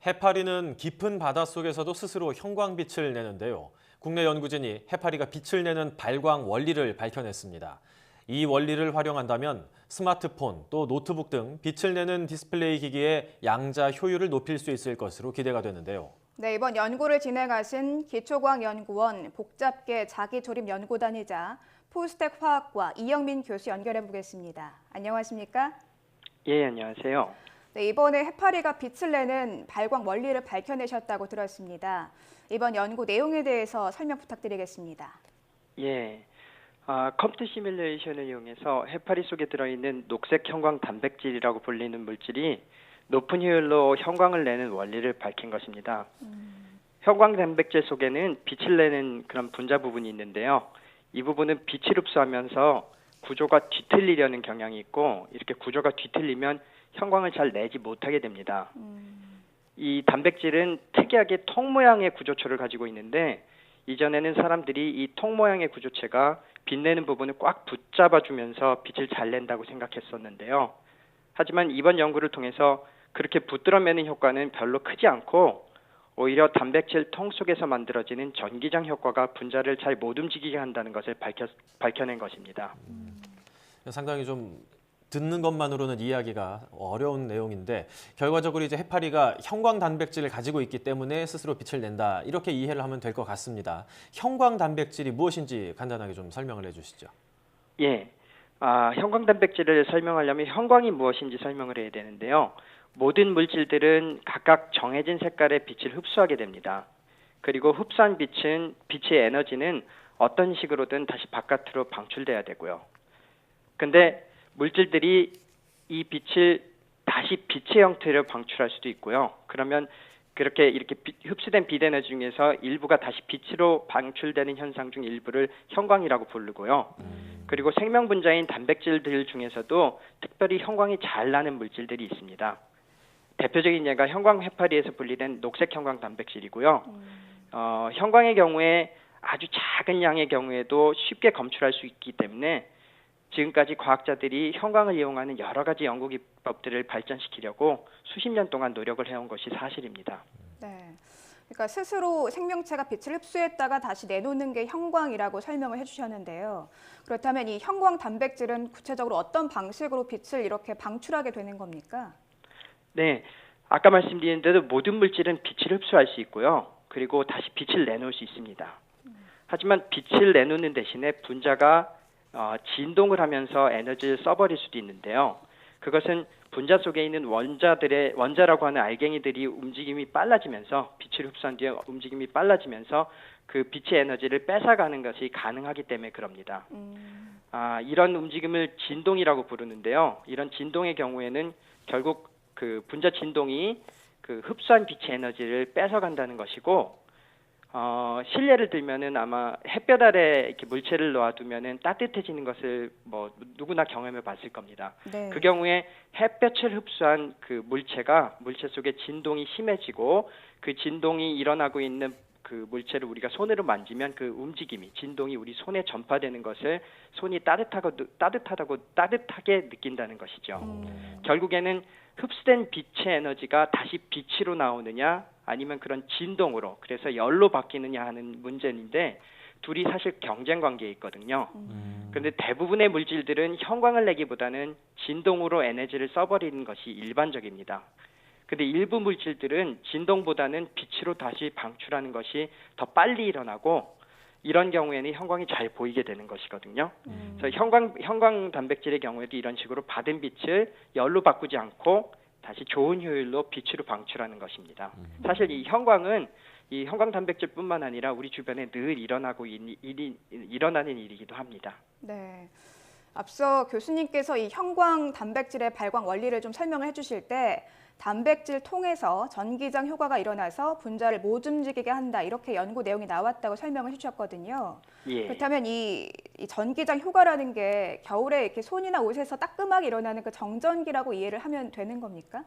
해파리는 깊은 바닷속에서도 스스로 형광빛을 내는데요. 국내 연구진이 해파리가 빛을 내는 발광 원리를 밝혀냈습니다. 이 원리를 활용한다면 스마트폰 또 노트북 등 빛을 내는 디스플레이 기기의 양자 효율을 높일 수 있을 것으로 기대가 되는데요. 네, 이번 연구를 진행하신 기초과학연구원 복잡계 자기조립연구단이자 포스텍 화학과 이영민 교수 연결해 보겠습니다. 안녕하십니까? 예, 안녕하세요. 네, 이번에 해파리가 빛을 내는 발광 원리를 밝혀내셨다고 들었습니다. 이번 연구 내용에 대해서 설명 부탁드리겠습니다. 예, 컴퓨터 시뮬레이션을 이용해서 해파리 속에 들어있는 녹색 형광 단백질이라고 불리는 물질이 높은 효율로 형광을 내는 원리를 밝힌 것입니다. 형광 단백질 속에는 빛을 내는 그런 분자 부분이 있는데요. 이 부분은 빛을 흡수하면서 구조가 뒤틀리려는 경향이 있고, 이렇게 구조가 뒤틀리면 형광을 잘 내지 못하게 됩니다. 이 단백질은 특이하게 통 모양의 구조체를 가지고 있는데, 이전에는 사람들이 이 통 모양의 구조체가 빛내는 부분을 꽉 붙잡아주면서 빛을 잘 낸다고 생각했었는데요. 하지만 이번 연구를 통해서 그렇게 붙들어매는 효과는 별로 크지 않고, 오히려 단백질 통 속에서 만들어지는 전기장 효과가 분자를 잘 못 움직이게 한다는 것을 밝혀낸 것입니다. 상당히 좀 듣는 것만으로는 이해하기가 어려운 내용인데 결과적으로 이제 해파리가 형광 단백질을 가지고 있기 때문에 스스로 빛을 낸다 이렇게 이해를 하면 될 것 같습니다. 형광 단백질이 무엇인지 간단하게 좀 설명을 해주시죠. 예, 형광 단백질을 설명하려면 형광이 무엇인지 설명을 해야 되는데요. 모든 물질들은 각각 정해진 색깔의 빛을 흡수하게 됩니다. 그리고 흡수한 빛의 에너지는 어떤 식으로든 다시 바깥으로 방출돼야 되고요. 근데 물질들이 이 빛을 다시 빛의 형태로 방출할 수도 있고요. 그러면 이렇게 흡수된 빛 에너지 중에서 일부가 다시 빛으로 방출되는 현상 중 일부를 형광이라고 부르고요. 그리고 생명 분자인 단백질들 중에서도 특별히 형광이 잘 나는 물질들이 있습니다. 대표적인 예가 형광 해파리에서 분리된 녹색 형광 단백질이고요. 형광의 경우에 아주 작은 양의 경우에도 쉽게 검출할 수 있기 때문에 지금까지 과학자들이 형광을 이용하는 여러 가지 연구 기법들을 발전시키려고 수십 년 동안 노력을 해온 것이 사실입니다. 네, 그러니까 스스로 생명체가 빛을 흡수했다가 다시 내놓는 게 형광이라고 설명을 해주셨는데요. 그렇다면 이 형광 단백질은 구체적으로 어떤 방식으로 빛을 이렇게 방출하게 되는 겁니까? 네, 아까 말씀드린 대로 모든 물질은 빛을 흡수할 수 있고요. 그리고 다시 빛을 내놓을 수 있습니다. 하지만 빛을 내놓는 대신에 분자가 진동을 하면서 에너지를 써버릴 수도 있는데요. 그것은 분자 속에 있는 원자라고 하는 알갱이들이 움직임이 빨라지면서 빛을 흡수한 뒤에 움직임이 빨라지면서 그 빛의 에너지를 뺏어가는 것이 가능하기 때문에 그럽니다. 이런 움직임을 진동이라고 부르는데요. 이런 진동의 경우에는 결국 그 분자 진동이 그 흡수한 빛의 에너지를 뺏어간다는 것이고, 실례를 들면은 아마 햇볕 아래 이렇게 물체를 놓아두면은 따뜻해지는 것을 뭐 누구나 경험해 봤을 겁니다. 네. 그 경우에 햇볕을 흡수한 그 물체 속에 진동이 심해지고, 그 진동이 일어나고 있는 그 물체를 우리가 손으로 만지면 그 진동이 우리 손에 전파되는 것을 손이 따뜻하게 느낀다는 것이죠. 결국에는 흡수된 빛의 에너지가 다시 빛으로 나오느냐 아니면 그런 진동으로, 그래서 열로 바뀌느냐 하는 문제인데 둘이 사실 경쟁 관계에 있거든요. 그런데 대부분의 물질들은 형광을 내기보다는 진동으로 에너지를 써버리는 것이 일반적입니다. 근데 일부 물질들은 진동보다는 빛으로 다시 방출하는 것이 더 빨리 일어나고, 이런 경우에는 형광이 잘 보이게 되는 것이거든요. 그래서 형광 단백질의 경우에도 이런 식으로 받은 빛을 열로 바꾸지 않고 다시 좋은 효율로 빛으로 방출하는 것입니다. 사실 이 형광은 이 형광 단백질뿐만 아니라 우리 주변에 늘 일어나는 일이기도 합니다. 네. 앞서 교수님께서 이 형광 단백질의 발광 원리를 좀 설명을 해주실 때 단백질 통해서 전기장 효과가 일어나서 분자를 못 움직이게 한다, 이렇게 연구 내용이 나왔다고 설명을 해주셨거든요. 예. 그렇다면 이 전기장 효과라는 게 겨울에 이렇게 손이나 옷에서 따끔하게 일어나는 그 정전기라고 이해를 하면 되는 겁니까?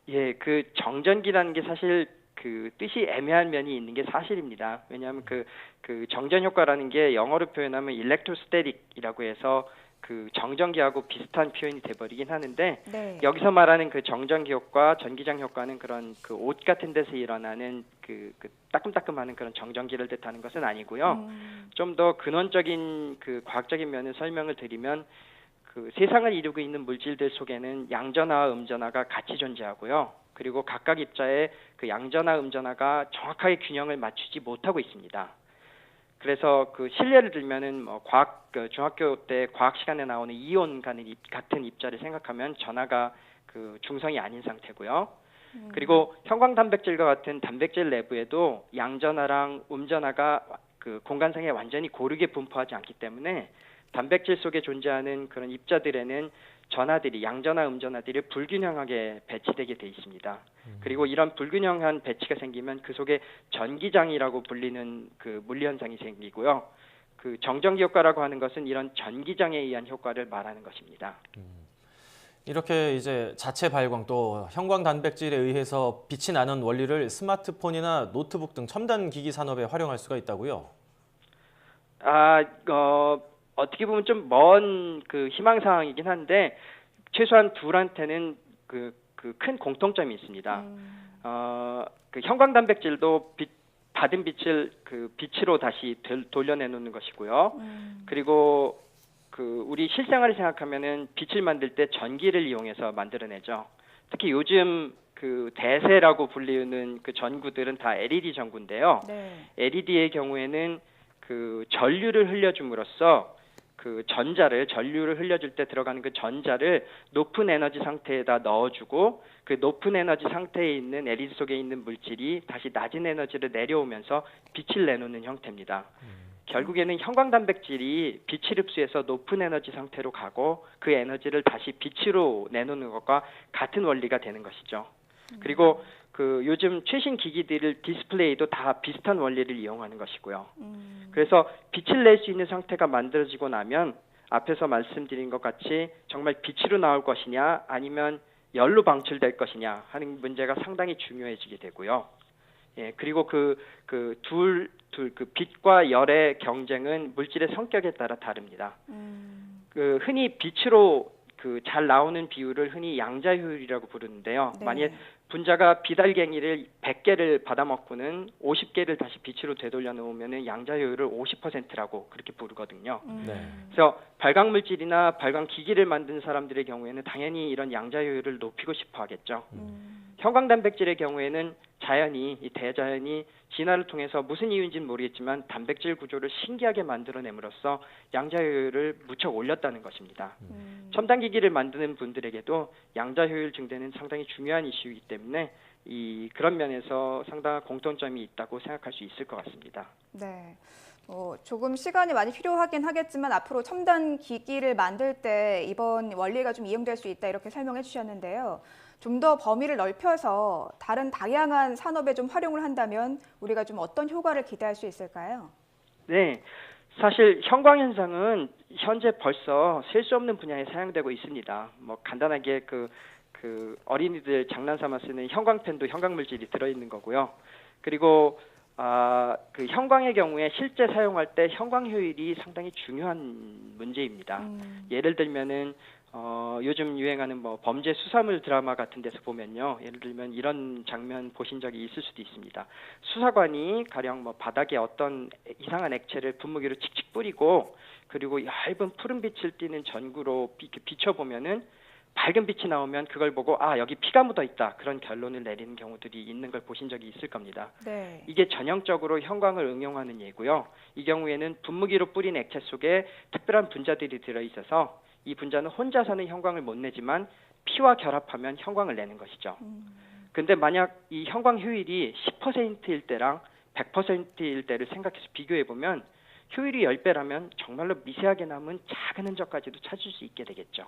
예, 그 정전기라는 게 사실 그 뜻이 애매한 면이 있는 게 사실입니다. 왜냐하면 그 정전 효과라는 게 영어로 표현하면 일렉트로스태틱이라고 해서 그 정전기하고 비슷한 표현이 돼버리긴 하는데 네. 여기서 말하는 그 정전기 효과, 전기장 효과는 그런 그 옷 같은 데서 일어나는 그 따끔따끔하는 그런 정전기를 뜻하는 것은 아니고요. 좀 더 근원적인 그 과학적인 면을 설명을 드리면 그 세상을 이루고 있는 물질들 속에는 양전하와 음전하가 같이 존재하고요. 그리고 각각 입자에 그 양전하, 음전하가 정확하게 균형을 맞추지 못하고 있습니다. 그래서 그 실례를 들면은 뭐 중학교 때 과학 시간에 나오는 이온 같은 입자를 생각하면 전하가 그 중성이 아닌 상태고요. 그리고 형광 단백질과 같은 단백질 내부에도 양전하랑 음전하가 그 공간상에 완전히 고르게 분포하지 않기 때문에 단백질 속에 존재하는 그런 입자들에는 전하들이 양전하, 음전하들이 불균형하게 배치되게 돼 있습니다. 그리고 이런 불균형한 배치가 생기면 그 속에 전기장이라고 불리는 그 물리 현상이 생기고요. 그 정전기 효과라고 하는 것은 이런 전기장에 의한 효과를 말하는 것입니다. 이렇게 이제 자체 발광 또 형광 단백질에 의해서 빛이 나는 원리를 스마트폰이나 노트북 등 첨단 기기 산업에 활용할 수가 있다고요? 어떻게 보면 좀 먼 그 희망 사항이긴 한데 최소한 둘한테는 그 큰 공통점이 있습니다. 그 형광 단백질도 받은 빛을 그 빛으로 다시 돌려내놓는 것이고요. 그리고 그 우리 실생활을 생각하면은 빛을 만들 때 전기를 이용해서 만들어내죠. 특히 요즘 그 대세라고 불리는 그 전구들은 다 LED 전구인데요. 네. LED의 경우에는 그 전류를 흘려줌으로써 그 전류를 흘려줄 때 들어가는 그 전자를 높은 에너지 상태에다 넣어주고 그 높은 에너지 상태에 있는 LED 속에 있는 물질이 다시 낮은 에너지를 내려오면서 빛을 내놓는 형태입니다. 결국에는 형광 단백질이 빛을 흡수해서 높은 에너지 상태로 가고 그 에너지를 다시 빛으로 내놓는 것과 같은 원리가 되는 것이죠. 그리고 그 요즘 최신 기기들을 디스플레이도 다 비슷한 원리를 이용하는 것이고요. 그래서 빛을 낼 수 있는 상태가 만들어지고 나면 앞에서 말씀드린 것 같이 정말 빛으로 나올 것이냐 아니면 열로 방출될 것이냐 하는 문제가 상당히 중요해지게 되고요. 예, 그리고 그 빛과 열의 경쟁은 물질의 성격에 따라 다릅니다. 그 흔히 빛으로 그 잘 나오는 비율을 흔히 양자 효율이라고 부르는데요. 네. 만약 분자가 비달갱이를 100개를 받아먹고는 50개를 다시 빛으로 되돌려 놓으면은 양자 효율을 50%라고 그렇게 부르거든요. 네. 그래서 발광 물질이나 발광 기기를 만든 사람들의 경우에는 당연히 이런 양자 효율을 높이고 싶어 하겠죠. 형광 단백질의 경우에는 이 대자연이 진화를 통해서 무슨 이유인지는 모르겠지만 단백질 구조를 신기하게 만들어냄으로써 양자 효율을 무척 올렸다는 것입니다. 첨단 기기를 만드는 분들에게도 양자 효율 증대는 상당히 중요한 이슈이기 때문에 그런 면에서 상당한 공통점이 있다고 생각할 수 있을 것 같습니다. 네. 조금 시간이 많이 필요하긴 하겠지만 앞으로 첨단 기기를 만들 때 이번 원리가 좀 이용될 수 있다 이렇게 설명해 주셨는데요. 좀 더 범위를 넓혀서 다른 다양한 산업에 좀 활용을 한다면 우리가 좀 어떤 효과를 기대할 수 있을까요? 네. 사실 형광 현상은 현재 벌써 셀 수 없는 분야에 사용되고 있습니다. 뭐 간단하게 그 어린이들 장난삼아 쓰는 형광펜도 형광 물질이 들어있는 거고요. 그리고 그 형광의 경우에 실제 사용할 때 형광 효율이 상당히 중요한 문제입니다. 예를 들면은 요즘 유행하는 뭐 범죄 수사물 드라마 같은 데서 보면요. 예를 들면 이런 장면 보신 적이 있을 수도 있습니다. 수사관이 가령 뭐 바닥에 어떤 이상한 액체를 분무기로 칙칙 뿌리고 그리고 얇은 푸른 빛을 띠는 전구로 비춰보면은 밝은 빛이 나오면 그걸 보고 여기 피가 묻어 있다 그런 결론을 내리는 경우들이 있는 걸 보신 적이 있을 겁니다. 네. 이게 전형적으로 형광을 응용하는 예고요. 이 경우에는 분무기로 뿌린 액체 속에 특별한 분자들이 들어있어서 이 분자는 혼자서는 형광을 못 내지만 피와 결합하면 형광을 내는 것이죠. 근데 만약 이 형광 효율이 10%일 때랑 100%일 때를 생각해서 비교해 보면 효율이 10배라면 정말로 미세하게 남은 작은 흔적까지도 찾을 수 있게 되겠죠.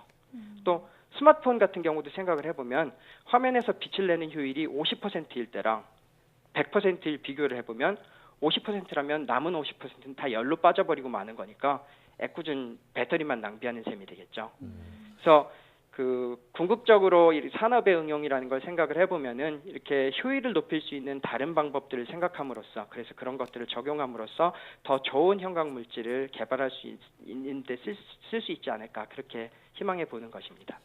또 스마트폰 같은 경우도 생각을 해보면 화면에서 빛을 내는 효율이 50%일 때랑 100%일 비교를 해보면 50%라면 남은 50%는 다 열로 빠져버리고 마는 거니까 애꿎은 배터리만 낭비하는 셈이 되겠죠. 그래서 궁극적으로 이 산업의 응용이라는 걸 생각을 해보면은 이렇게 효율을 높일 수 있는 다른 방법들을 생각함으로써 그래서 그런 것들을 적용함으로써 더 좋은 형광 물질을 개발할 수 있는데 쓸 수 있지 않을까 그렇게 희망해 보는 것입니다.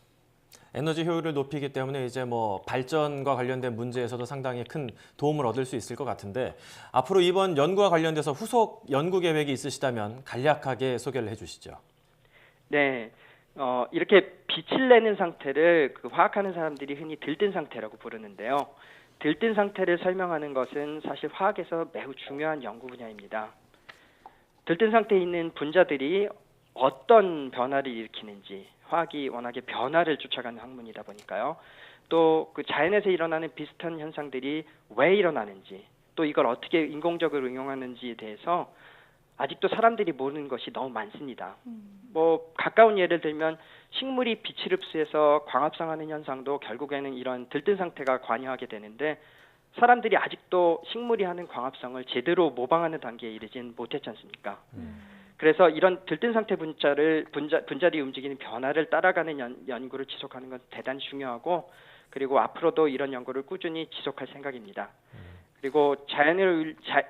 에너지 효율을 높이기 때문에 이제 뭐 발전과 관련된 문제에서도 상당히 큰 도움을 얻을 수 있을 것 같은데 앞으로 이번 연구와 관련돼서 후속 연구 계획이 있으시다면 간략하게 소개를 해주시죠. 네. 이렇게 빛을 내는 상태를 화학하는 사람들이 흔히 들뜬 상태라고 부르는데요. 들뜬 상태를 설명하는 것은 사실 화학에서 매우 중요한 연구 분야입니다. 들뜬 상태에 있는 분자들이 어떤 변화를 일으키는지 화학이 워낙에 변화를 쫓아가는 학문이다 보니까요. 또 그 자연에서 일어나는 비슷한 현상들이 왜 일어나는지 또 이걸 어떻게 인공적으로 응용하는지에 대해서 아직도 사람들이 모르는 것이 너무 많습니다. 뭐 가까운 예를 들면 식물이 빛을 흡수해서 광합성하는 현상도 결국에는 이런 들뜬 상태가 관여하게 되는데 사람들이 아직도 식물이 하는 광합성을 제대로 모방하는 단계에 이르진 못했지 않습니까? 그래서 이런 들뜬 상태 분자들이 움직이는 변화를 따라가는 연구를 지속하는 건 대단히 중요하고 그리고 앞으로도 이런 연구를 꾸준히 지속할 생각입니다. 그리고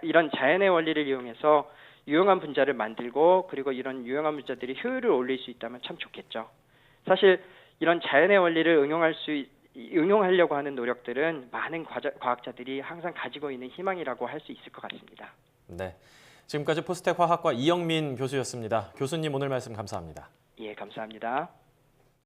이런 자연의 원리를 이용해서 유용한 분자를 만들고 그리고 이런 유용한 분자들이 효율을 올릴 수 있다면 참 좋겠죠. 사실 이런 자연의 원리를 응용하려고 하는 노력들은 많은 과학자들이 항상 가지고 있는 희망이라고 할 수 있을 것 같습니다. 네, 지금까지 포스텍 화학과 이영민 교수였습니다. 교수님 오늘 말씀 감사합니다. 예, 감사합니다.